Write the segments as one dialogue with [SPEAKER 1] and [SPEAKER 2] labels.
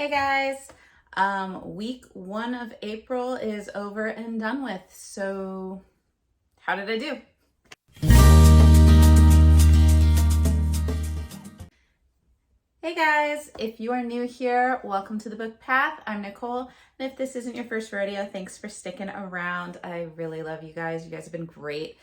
[SPEAKER 1] Hey guys, week 1 of April is over and done with. So how did I do? Hey guys, if you are new here, welcome to the Book Path. I'm Nicole, and if this isn't your first rodeo, thanks for sticking around. I really love you guys. You guys have been great.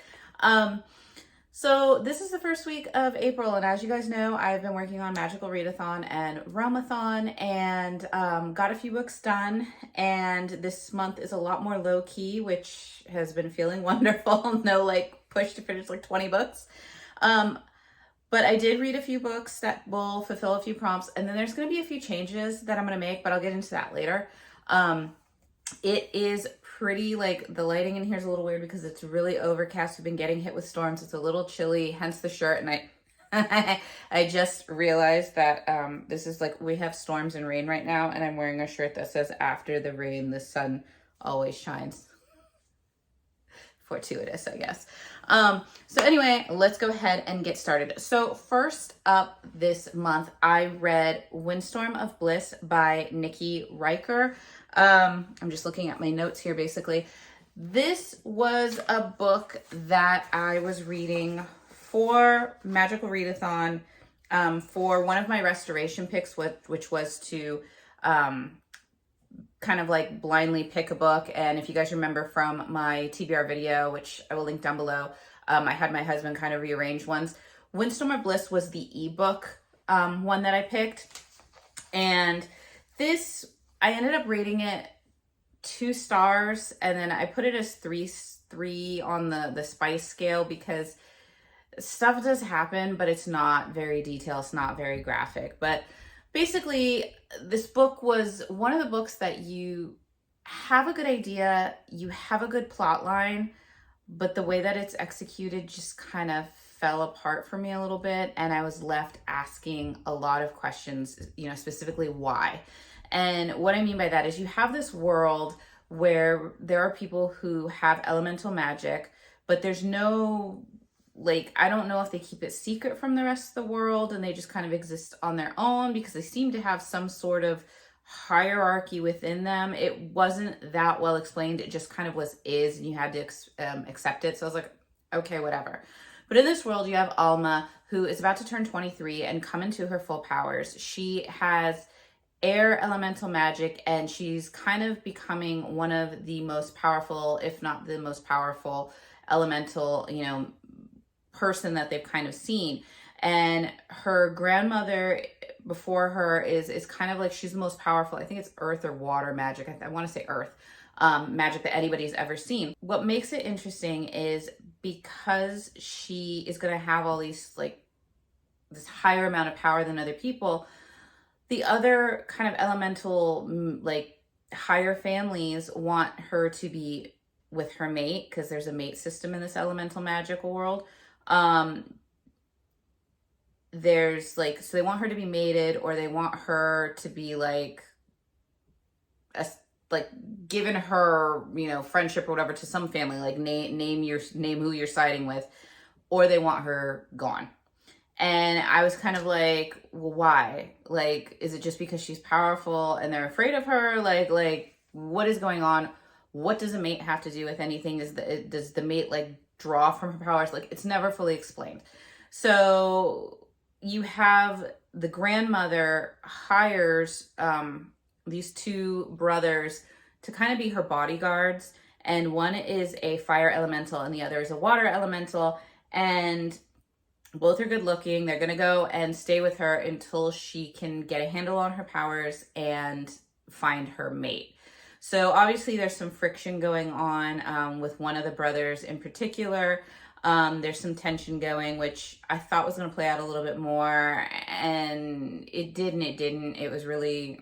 [SPEAKER 1] So this is the first week of April, and as you guys know, I've been working on Magical Readathon and Realmathon, and got a few books done, and this month is a lot more low-key, which has been feeling wonderful. No push to finish 20 books. But I did read a few books that will fulfill a few prompts, and then there's going to be a few changes that I'm going to make, but I'll get into that later. It is pretty, the lighting in here is a little weird because it's really overcast. We've been getting hit with storms. It's a little chilly, hence the shirt. And I just realized that this is we have storms and rain right now, and I'm wearing a shirt that says, "After the rain, the sun always shines." Fortuitous, I guess. So anyway, let's go ahead and get started. So first up this month, I read Windstorm of Bliss by Nikki Riker. I'm just looking at my notes here, basically. This was a book that I was reading for Magical Readathon, for one of my restoration picks, which was to kind of blindly pick a book. And if you guys remember from my T.B.R video, which I will link down below, I had my husband kind of rearrange ones. Windstorm of Bliss was the ebook one that I picked. And this, I ended up rating it 2 stars, and then I put it as three on the spice scale because stuff does happen, but it's not very detailed, it's not very graphic. But basically, this book was one of the books that you have a good idea, you have a good plot line, but the way that it's executed just kind of fell apart for me a little bit, and I was left asking a lot of questions, specifically why. And what I mean by that is you have this world where there are people who have elemental magic, but there's no, I don't know if they keep it secret from the rest of the world and they just kind of exist on their own because they seem to have some sort of hierarchy within them. It wasn't that well explained. It just kind of is, and you had to accept it. So I was like, okay, whatever. But in this world, you have Alma, who is about to turn 23 and come into her full powers. She has air elemental magic, and she's kind of becoming one of the most powerful, if not the most powerful elemental, person that they've kind of seen. And her grandmother before her is kind of she's the most powerful. I think it's earth or water magic. I want to say earth magic that anybody's ever seen. What makes it interesting is because she is going to have all these this higher amount of power than other people, the other kind of elemental higher families want her to be with her mate, because there's a mate system in this elemental magical world. There's so they want her to be mated, or they want her to be given her, friendship or whatever to some family, name who you're siding with, or they want her gone. And I was kind of well, why? Is it just because she's powerful and they're afraid of her? What is going on? What does a mate have to do with anything? Does the mate draw from her powers? It's never fully explained. So you have the grandmother hires these 2 brothers to kind of be her bodyguards, and one is a fire elemental and the other is a water elemental, and both are good looking. They're gonna go and stay with her until she can get a handle on her powers and find her mate. So obviously there's some friction going on with one of the brothers in particular. There's some tension going, which I thought was going to play out a little bit more, and it didn't. It was really,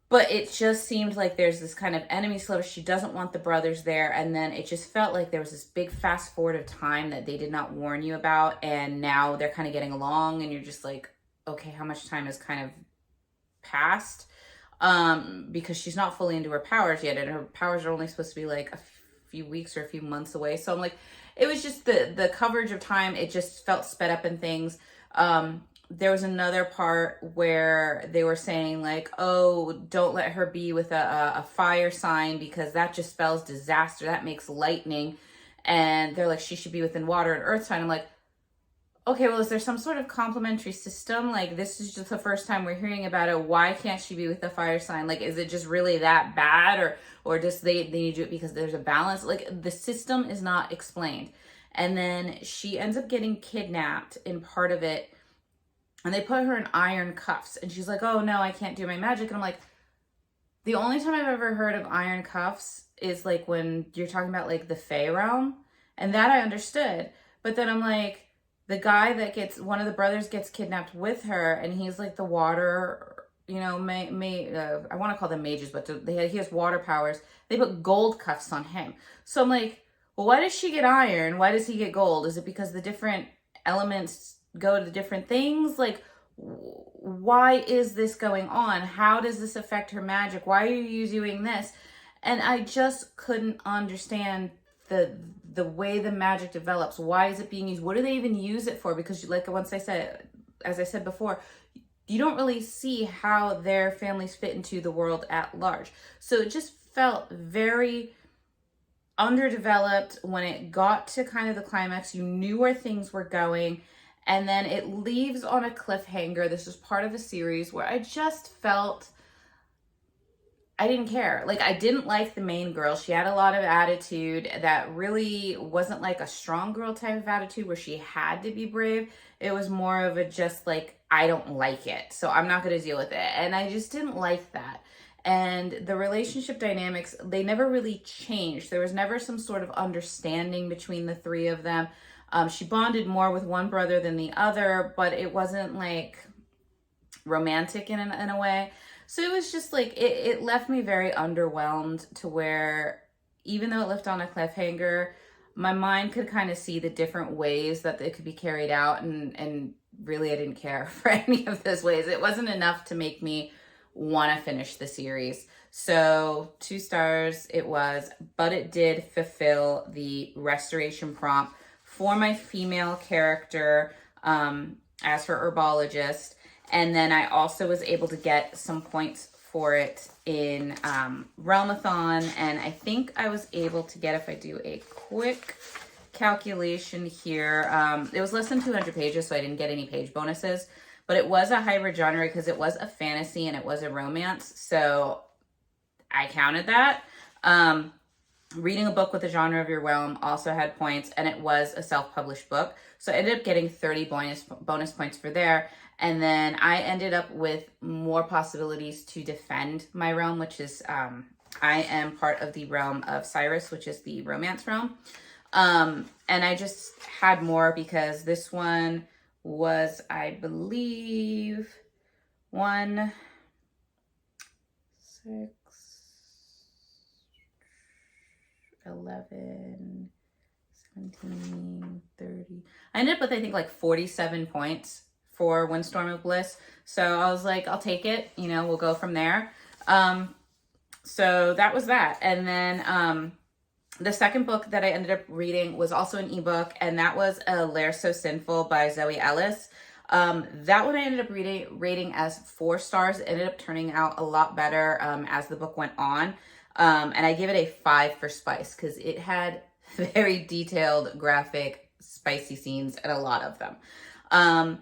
[SPEAKER 1] but it just seemed like there's this kind of enemy slip. She doesn't want the brothers there, and then it just felt like there was this big fast forward of time that they did not warn you about, and now they're kind of getting along, and you're just okay, how much time has kind of passed? Because she's not fully into her powers yet, and her powers are only supposed to be a few weeks or a few months away. So I'm it was just the coverage of time. It just felt sped up in things. there was another part where they were saying like, oh, don't let her be with a fire sign because that just spells disaster. That makes lightning. And they're like, she should be within water and earth sign. I'm like, okay, well, is there some sort of complementary system? Like, this is just the first time we're hearing about it. Why can't she be with the fire sign? Like, is it just really that bad? Or just they need to do it because there's a balance? Like, the system is not explained. And then she ends up getting kidnapped in part of it. And they put her in iron cuffs. And she's like, oh, no, I can't do my magic. And I'm like, the only time I've ever heard of iron cuffs is like when you're talking about like the Fey realm. And that I understood. But then I'm like, the guy that gets, one of the brothers gets kidnapped with her, and he's like the water, you know, I want to call them mages, but he has water powers. They put gold cuffs on him. So I'm like, well, why does she get iron? Why does he get gold? Is it because the different elements go to the different things? Like, why is this going on? How does this affect her magic? Why are you doing this? And I just couldn't understand the way the magic develops. Why is it being used? What do they even use it for? Because like as I said before, you don't really see how their families fit into the world at large. So it just felt very underdeveloped when it got to kind of the climax. You knew where things were going, and then it leaves on a cliffhanger. This is part of a series where I just felt I didn't care. Like, I didn't like the main girl. She had a lot of attitude that really wasn't like a strong girl type of attitude where she had to be brave. It was more of a just like, I don't like it, so I'm not going to deal with it. And I just didn't like that. And the relationship dynamics, they never really changed. There was never some sort of understanding between the three of them. She bonded more with one brother than the other, but it wasn't like romantic in a way. So it was just like, it left me very underwhelmed to where, even though it left on a cliffhanger, my mind could kind of see the different ways that it could be carried out. And really, I didn't care for any of those ways. It wasn't enough to make me want to finish the series. So 2 stars it was, but it did fulfill the restoration prompt for my female character as her herbologist. And then I also was able to get some points for it in Realmathon. And I think I was able to get, if I do a quick calculation here, it was less than 200 pages, so I didn't get any page bonuses. But it was a hybrid genre because it was a fantasy and it was a romance. So I counted that. Reading a book with the genre of your realm also had points, and it was a self-published book. So I ended up getting 30 bonus points for there. And then I ended up with more possibilities to defend my realm, which is, I am part of the realm of Cyrus, which is the romance realm. And I just had more because this one was, I believe, 1, 6, 11, 17, 30. I ended up with, I think, like 47 points for Windstorm of Bliss. So I was like, I'll take it. You know, we'll go from there. So that was that. And then the second book that I ended up reading was also an ebook, and that was A Lair So Sinful by Zoe Ellis. That one I ended up rating as 4 stars. It ended up turning out a lot better as the book went on. And I give it a 5 for spice because it had very detailed, graphic, spicy scenes, and a lot of them.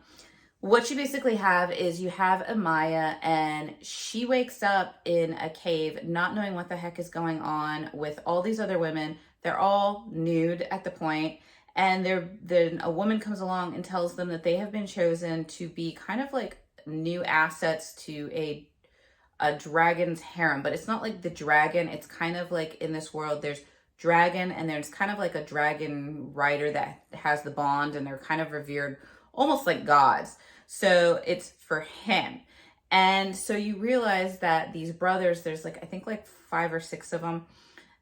[SPEAKER 1] What you basically have is you have Amaya, and she wakes up in a cave not knowing what the heck is going on with all these other women. They're all nude at the point, and then a woman comes along and tells them that they have been chosen to be kind of like new assets to a dragon's harem. But it's not like the dragon, it's kind of like in this world there's dragon, and there's kind of like a dragon rider that has the bond, and they're kind of revered almost like gods. So it's for him. And so you realize that these brothers, there's like, I think like 5 or 6 of them,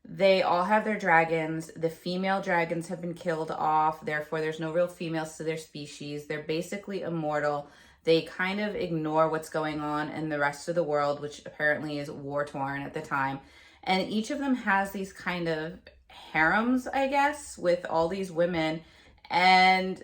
[SPEAKER 1] they all have their dragons. The female dragons have been killed off, therefore there's no real females to their species. They're basically immortal. They kind of ignore what's going on in the rest of the world, which apparently is war-torn at the time. And each of them has these kind of harems, I guess, with all these women, and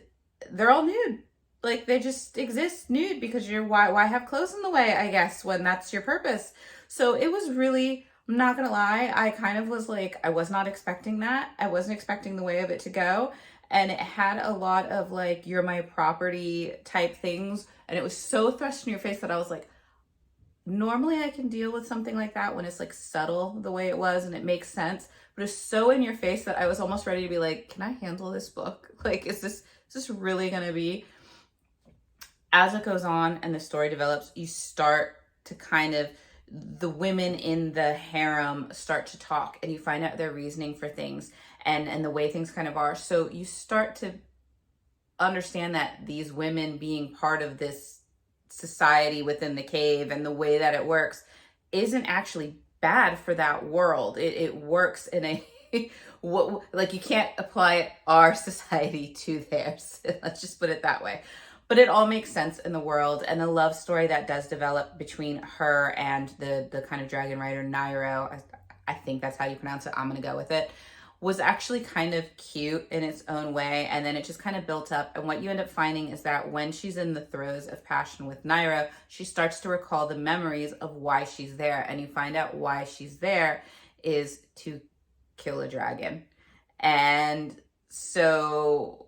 [SPEAKER 1] they're all nude. like they just exist nude because you're why have clothes in the way, I guess, when that's your purpose. So it was really, I'm not gonna lie, I kind of was like, I was not expecting that. I wasn't expecting the way of it to go. And it had a lot of like, you're my property type things. And it was so thrust in your face that I was like, normally I can deal with something like that when it's like subtle the way it was and it makes sense, but it's so in your face that I was almost ready to be like, can I handle this book? Like, is this really gonna be? As it goes on and the story develops, you start to kind of, the women in the harem start to talk and you find out their reasoning for things and the way things kind of are. So you start to understand that these women being part of this society within the cave and the way that it works isn't actually bad for that world. It works in a what, like, you can't apply our society to theirs. Let's just put it that way. But it all makes sense in the world, and the love story that does develop between her and the kind of dragon rider Nairo, I think that's how you pronounce it, I'm gonna go with it, was actually kind of cute in its own way. And then it just kind of built up. And what you end up finding is that when she's in the throes of passion with Nairo, she starts to recall the memories of why she's there. And you find out why she's there is to kill a dragon. And so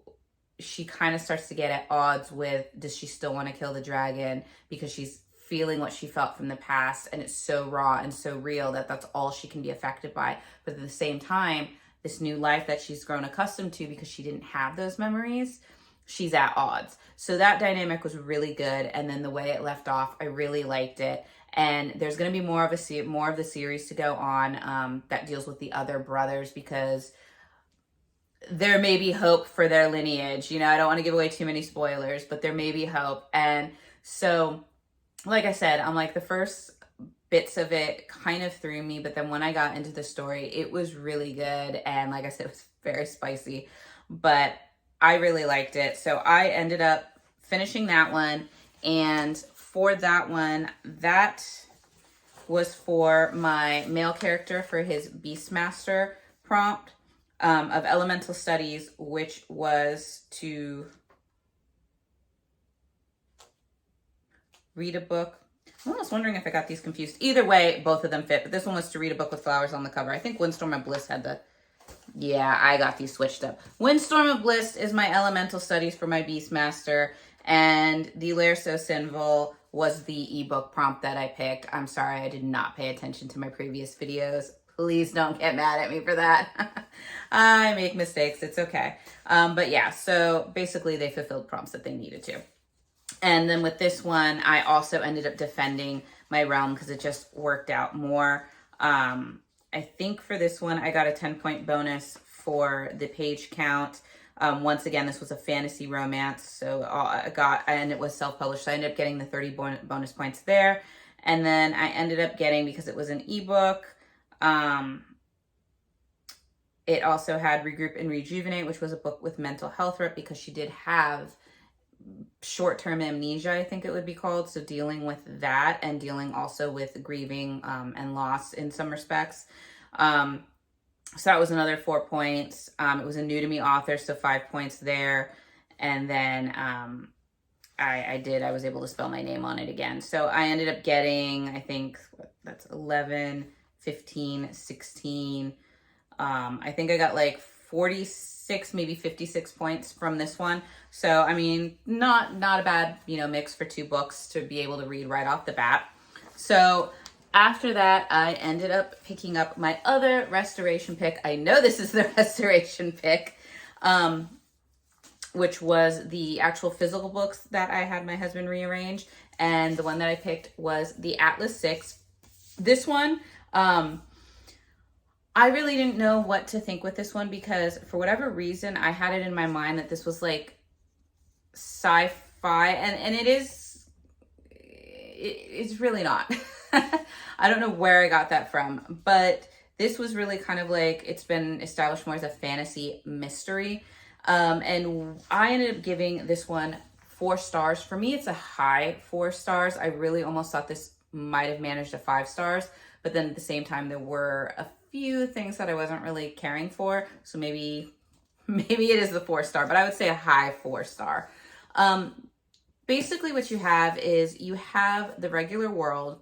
[SPEAKER 1] she kind of starts to get at odds with, does she still want to kill the dragon? Because she's feeling what she felt from the past, and it's so raw and so real that that's all she can be affected by. But at the same time, this new life that she's grown accustomed to, because she didn't have those memories, she's at odds. So that dynamic was really good. And then the way it left off, I really liked it. And there's going to be more of the series to go on that deals with the other brothers, because there may be hope for their lineage. You know, I don't want to give away too many spoilers, but there may be hope. And so, like I said, I'm like, the first bits of it kind of threw me, but then when I got into the story, it was really good. And like I said, it was very spicy, but I really liked it. So I ended up finishing that one. And for that one, that was for my male character for his Beastmaster prompt of Elemental Studies, which was to read a book. I'm almost wondering if I got these confused. Either way, both of them fit, but this one was to read a book with flowers on the cover. I think Windstorm of Bliss had the, yeah, I got these switched up. Windstorm of Bliss is my Elemental Studies for my Beastmaster, and the Lerso Sinvul was the ebook prompt that I picked. I'm sorry, I did not pay attention to my previous videos. Please don't get mad at me for that. I make mistakes, it's okay. But yeah, so basically they fulfilled prompts that they needed to. And then with this one, I also ended up defending my realm because it just worked out more. I think for this one, I got a 10-point bonus for the page count. Once again, this was a fantasy romance, so and it was self-published, so I ended up getting the 30 bonus points there. And then I ended up getting, because it was an ebook, it also had Regroup and Rejuvenate, which was a book with mental health rep, because she did have short-term amnesia, I think it would be called. So dealing with that and dealing also with grieving and loss in some respects. So that was another 4 points. It was a new to me author, so 5 points there. And then I was able to spell my name on it again. So I ended up getting, I think that's 11, 15, 16. I think I got like 46, maybe 56 points from this one. So, I mean, not a bad, mix for 2 books to be able to read right off the bat. So after that, I ended up picking up my other restoration pick. I know this is the restoration pick, which was the actual physical books that I had my husband rearrange. And the one that I picked was the Atlas 6. This one, I really didn't know what to think with this one, because for whatever reason, I had it in my mind that this was like sci-fi, and it's really not. I don't know where I got that from, but this was really kind of like, it's been established more as a fantasy mystery. And I ended up giving this one 4 stars. For me, it's a high 4 stars. I really almost thought this might have managed a 5 stars, but then at the same time, there were a few things that I wasn't really caring for. So maybe it is the 4 star, but I would say a high 4 star. basically what you have is you have the regular world,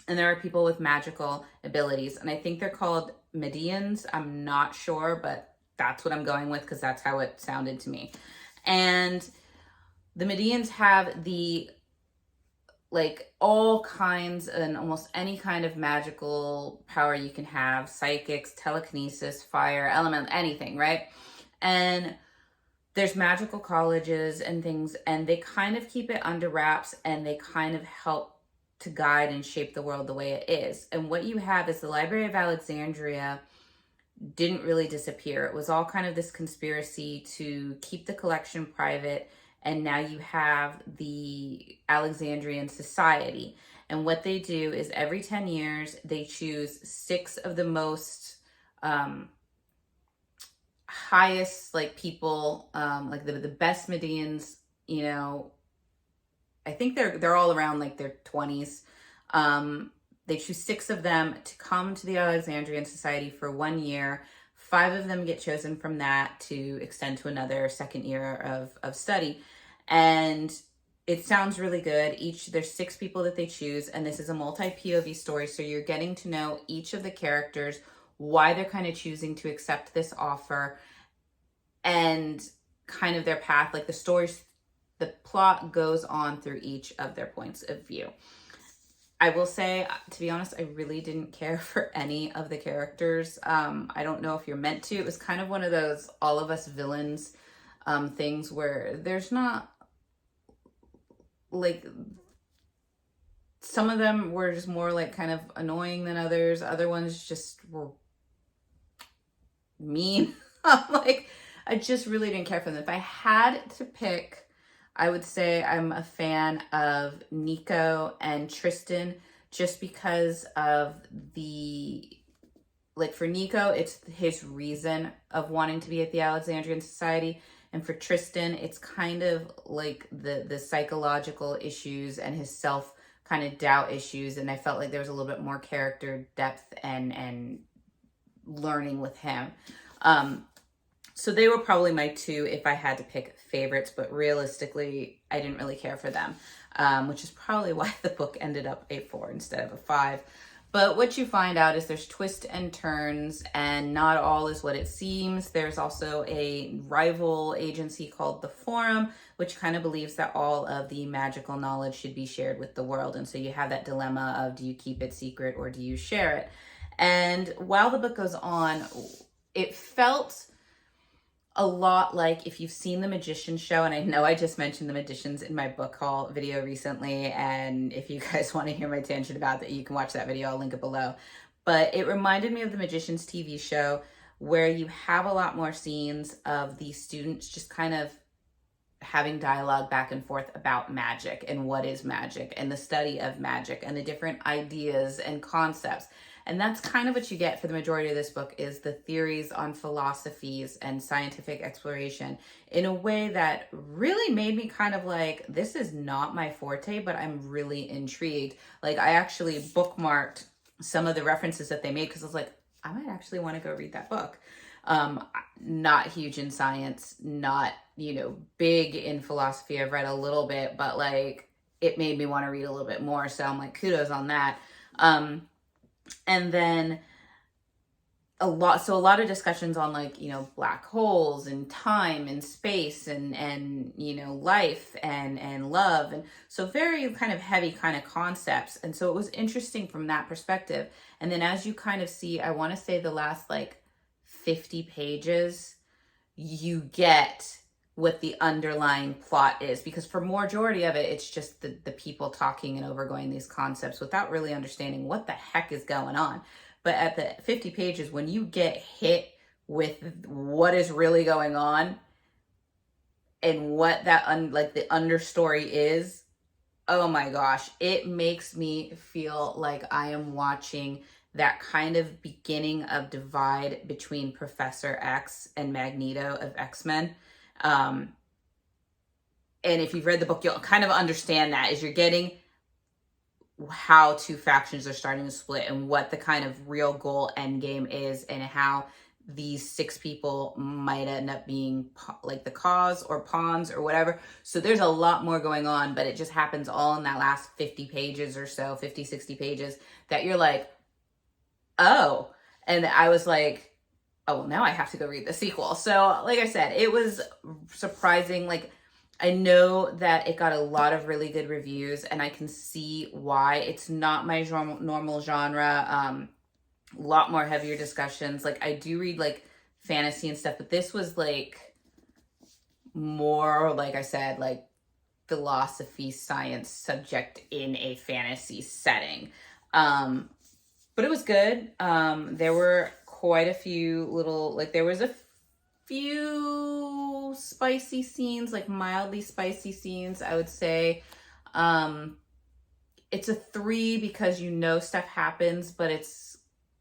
[SPEAKER 1] and there are people with magical abilities, and I think they're called Medians. I'm not sure, but that's what I'm going with because that's how it sounded to me. And the Medians have the like all kinds and almost any kind of magical power you can have, psychics, telekinesis, fire, element, anything, right? And there's magical colleges and things, and they kind of keep it under wraps, and they kind of help to guide and shape the world the way it is. And what you have is the Library of Alexandria didn't really disappear. It was all kind of this conspiracy to keep the collection private. And now you have the Alexandrian Society. And what they do is every 10 years, they choose 6 of the most highest like people, like the best Medians, you know, I think they're all around like their 20s. They choose 6 of them to come to the Alexandrian Society for 1 year. 5 of them get chosen from that to extend to another second year of study. And it sounds really good. There's 6 people that they choose, and this is a multi-POV story. So you're getting to know each of the characters, why they're kind of choosing to accept this offer, and kind of their path. Like the plot goes on through each of their points of view. I will say, to be honest, I really didn't care for any of the characters. I don't know if you're meant to. It was kind of one of those all of us villains things where there's not, like, some of them were just more like kind of annoying than others. Other ones just were mean. Like, I just really didn't care for them. If I had to pick, I would say I'm a fan of Nico and Tristan, just because of like for Nico, it's his reason of wanting to be at the Alexandrian Society. And for Tristan, it's kind of like the psychological issues and his self kind of doubt issues. And I felt like there was a little bit more character depth and learning with him. So they were probably my 2 if I had to pick favorites, but realistically, I didn't really care for them, which is probably why the book ended up a 4 instead of a 5. But what you find out is there's twists and turns, and not all is what it seems. There's also a rival agency called the Forum, which kind of believes that all of the magical knowledge should be shared with the world. And so you have that dilemma of, do you keep it secret or do you share it? And while the book goes on, it felt a lot like, if you've seen The Magician Show, and I know I just mentioned The Magicians in my book haul video recently, and if you guys want to hear my tangent about that, you can watch that video. I'll link it below. But it reminded me of The Magicians TV show, where you have a lot more scenes of these students just kind of having dialogue back and forth about magic and what is magic and the study of magic and the different ideas and concepts. And that's kind of what you get for the majority of this book, is the theories on philosophies and scientific exploration in a way that really made me kind of like, this is not my forte, but I'm really intrigued. Like, I actually bookmarked some of the references that they made because I was like, I might actually want to go read that book. Not huge in science, not, big in philosophy. I've read a little bit, but like, it made me want to read a little bit more. So I'm like, kudos on that. And then a lot of discussions on like, black holes and time and space and life and love. And so very kind of heavy kind of concepts. And so it was interesting from that perspective. And then as you kind of see, I want to say the last like 50 pages, you get what the underlying plot is, because for majority of it, it's just the people talking and overgoing these concepts without really understanding what the heck is going on. But at the 50 pages, when you get hit with what is really going on and what that like the understory is, oh my gosh, it makes me feel like I am watching that kind of beginning of divide between Professor X and Magneto of X-Men. And if you've read the book, you'll kind of understand that, as you're getting how 2 factions are starting to split and what the kind of real goal end game is, and how these 6 people might end up being like the cause or pawns or whatever. So there's a lot more going on, but it just happens all in that last 50 pages or so, 50, 60 pages, that you're like, oh. And I was like, oh, well, now I have to go read the sequel. So like I said, it was surprising. Like, I know that it got a lot of really good reviews, and I can see why. It's not my normal genre. A lot more heavier discussions. Like, I do read like fantasy and stuff, but this was like more, like I said, like philosophy, science subject in a fantasy setting. But it was good. There were quite a few little, like there was a few spicy scenes, like mildly spicy scenes, I would say. It's a 3 because you know stuff happens, but it's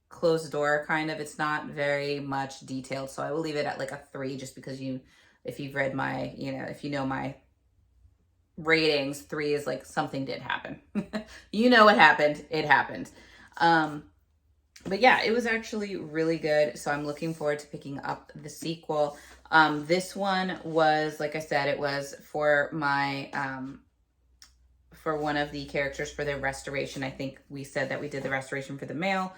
[SPEAKER 1] closed door kind of. It's not very much detailed, so I will leave it at like a 3, just because if you've read my, if you know my ratings, 3 is like something did happen. You know what happened. It happened. But yeah, it was actually really good. So I'm looking forward to picking up the sequel. This one was, like I said, it was for my, for one of the characters for their restoration. I think we said that we did the restoration for the male,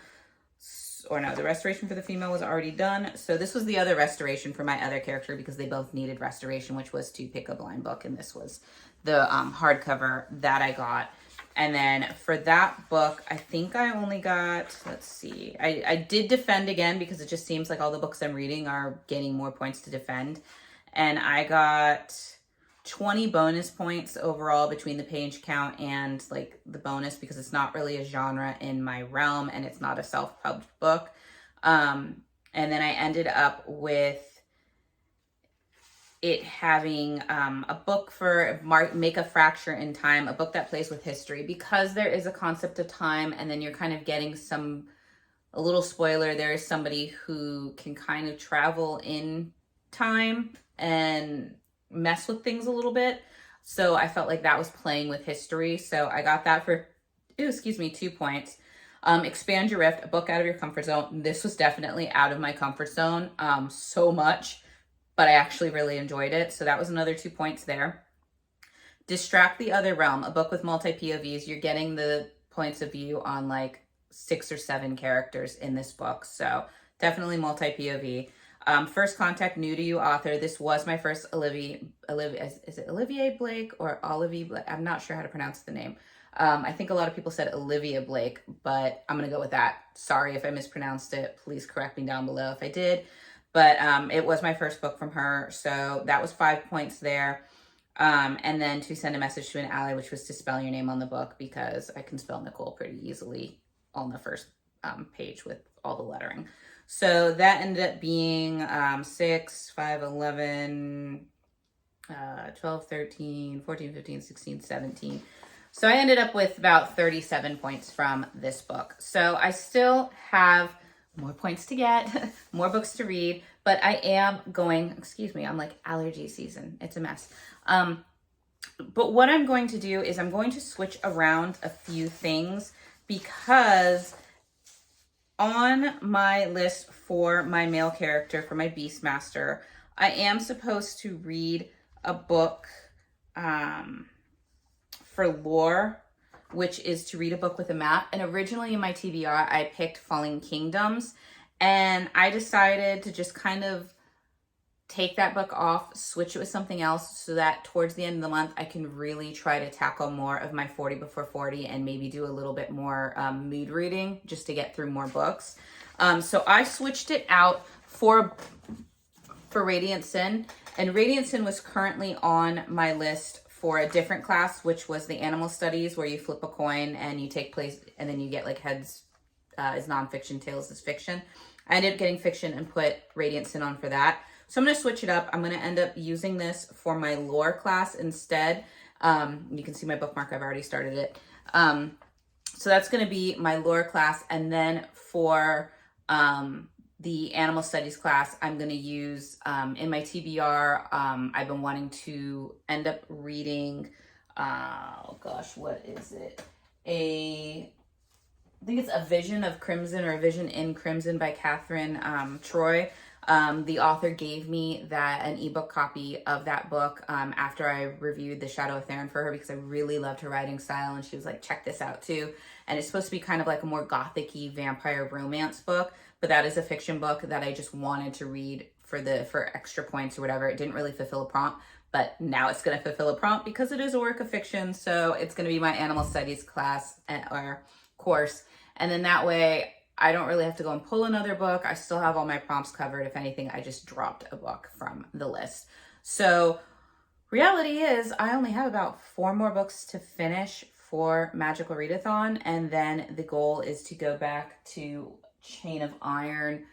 [SPEAKER 1] or no, the restoration for the female was already done. So this was the other restoration for my other character, because they both needed restoration, which was to pick a blind book. And this was the hardcover that I got. And then for that book, I think I only got, let's see, I did defend again, because it just seems like all the books I'm reading are gaining more points to defend. And I got 20 bonus points overall between the page count and like the bonus, because it's not really a genre in my realm and it's not a self-published book. And then I ended up with it having a book for Make a Fracture in Time, a book that plays with history, because there is a concept of time, and then you're kind of getting a little spoiler, there is somebody who can kind of travel in time and mess with things a little bit. So I felt like that was playing with history. So I got that for, 2 points. Expand Your Rift, a book out of your comfort zone. This was definitely out of my comfort zone so much, but I actually really enjoyed it. So that was another 2 points there. Distract the Other Realm, a book with multi-POVs. You're getting the points of view on like 6 or 7 characters in this book. So definitely multi-POV. First Contact, new to you author. This was my first Olivia, is it Olivier Blake or Olivia Blake? I'm not sure how to pronounce the name. I think a lot of people said Olivia Blake, but I'm going to go with that. Sorry if I mispronounced it. Please correct me down below if I did. But it was my first book from her. So that was 5 points there. And then To Send a Message to an Ally, which was to spell your name on the book, because I can spell Nicole pretty easily on the first page with all the lettering. So that ended up being 6, 5, 11, 12, 13, 14, 15, 16, 17. So I ended up with about 37 points from this book. So I still have more points to get, more books to read, but I am going, excuse me, I'm like allergy season. It's a mess. But what I'm going to do is I'm going to switch around a few things, because on my list for my male character, for my Beastmaster, I am supposed to read a book for lore, which is to read a book with a map. And originally in my T.B.R, I picked Falling Kingdoms, and I decided to just kind of take that book off, switch it with something else, so that towards the end of the month, I can really try to tackle more of my 40 before 40 and maybe do a little bit more mood reading, just to get through more books. So I switched it out for Radiant Sin, and Radiant Sin was currently on my list for a different class, which was the Animal Studies, where you flip a coin and you take place, and then you get like heads is nonfiction, tails is fiction. I ended up getting fiction and put Radiant Sin on for that. So I'm going to switch it up. I'm going to end up using this for my lore class instead. You can see my bookmark. I've already started it. So that's going to be my lore class. And then for the animal studies class, I'm going to use, in my T.B.R, I've been wanting to end up reading, oh gosh, what is it? I think it's A Vision of Crimson or A Vision in Crimson by Catherine Troy. The author gave me an ebook copy of that book after I reviewed The Shadow of Theron for her, because I really loved her writing style, and she was like, check this out too. And it's supposed to be kind of like a more gothic-y vampire romance book, but that is a fiction book that I just wanted to read for extra points or whatever. It didn't really fulfill a prompt, but now it's going to fulfill a prompt because it is a work of fiction. So it's going to be my animal studies class or course. And then that way I don't really have to go and pull another book. I still have all my prompts covered. If anything, I just dropped a book from the list. So reality is I only have about 4 more books to finish for Magical Readathon. And then the goal is to go back to Chain of Iron,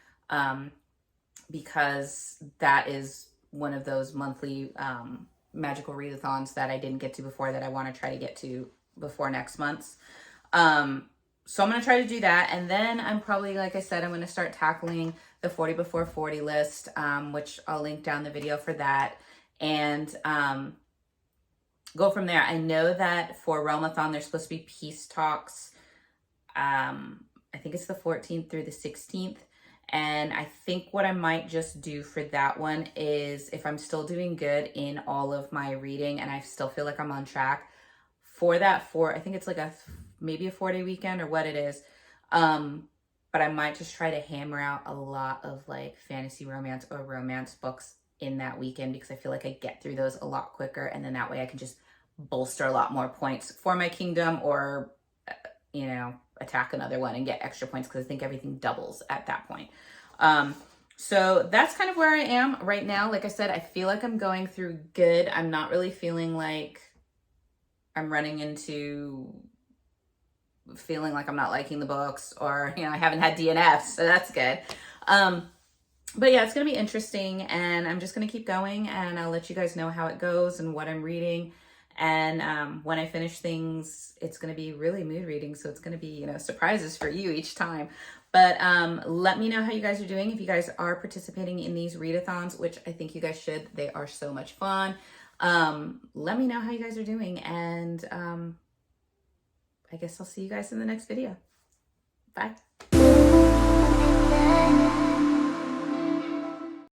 [SPEAKER 1] because that is one of those monthly Magical Readathons that I didn't get to before that I want to try to get to before next month's. So I'm going to try to do that. And then I'm probably, like I said, I'm going to start tackling the 40 before 40 list, which I'll link down the video for that. And go from there. I know that for Realmathon, there's supposed to be peace talks. I think it's the 14th through the 16th. And I think what I might just do for that one is, if I'm still doing good in all of my reading and I still feel like I'm on track for that, I think it's like maybe a 4-day weekend or what it is. But I might just try to hammer out a lot of like fantasy romance or romance books in that weekend, because I feel like I get through those a lot quicker. And then that way I can just bolster a lot more points for my kingdom, or, attack another one and get extra points, because I think everything doubles at that point. So that's kind of where I am right now. Like I said, I feel like I'm going through good. I'm not really feeling like I'm running into feeling like I'm not liking the books, or, I haven't had DNFs, so that's good. But yeah, it's going to be interesting, and I'm just going to keep going, and I'll let you guys know how it goes and what I'm reading. And when I finish things, it's going to be really mood reading, so it's going to be, surprises for you each time. But let me know how you guys are doing. If you guys are participating in these readathons, which I think you guys should, they are so much fun. Let me know how you guys are doing, and I guess I'll see you guys in the next video. Bye.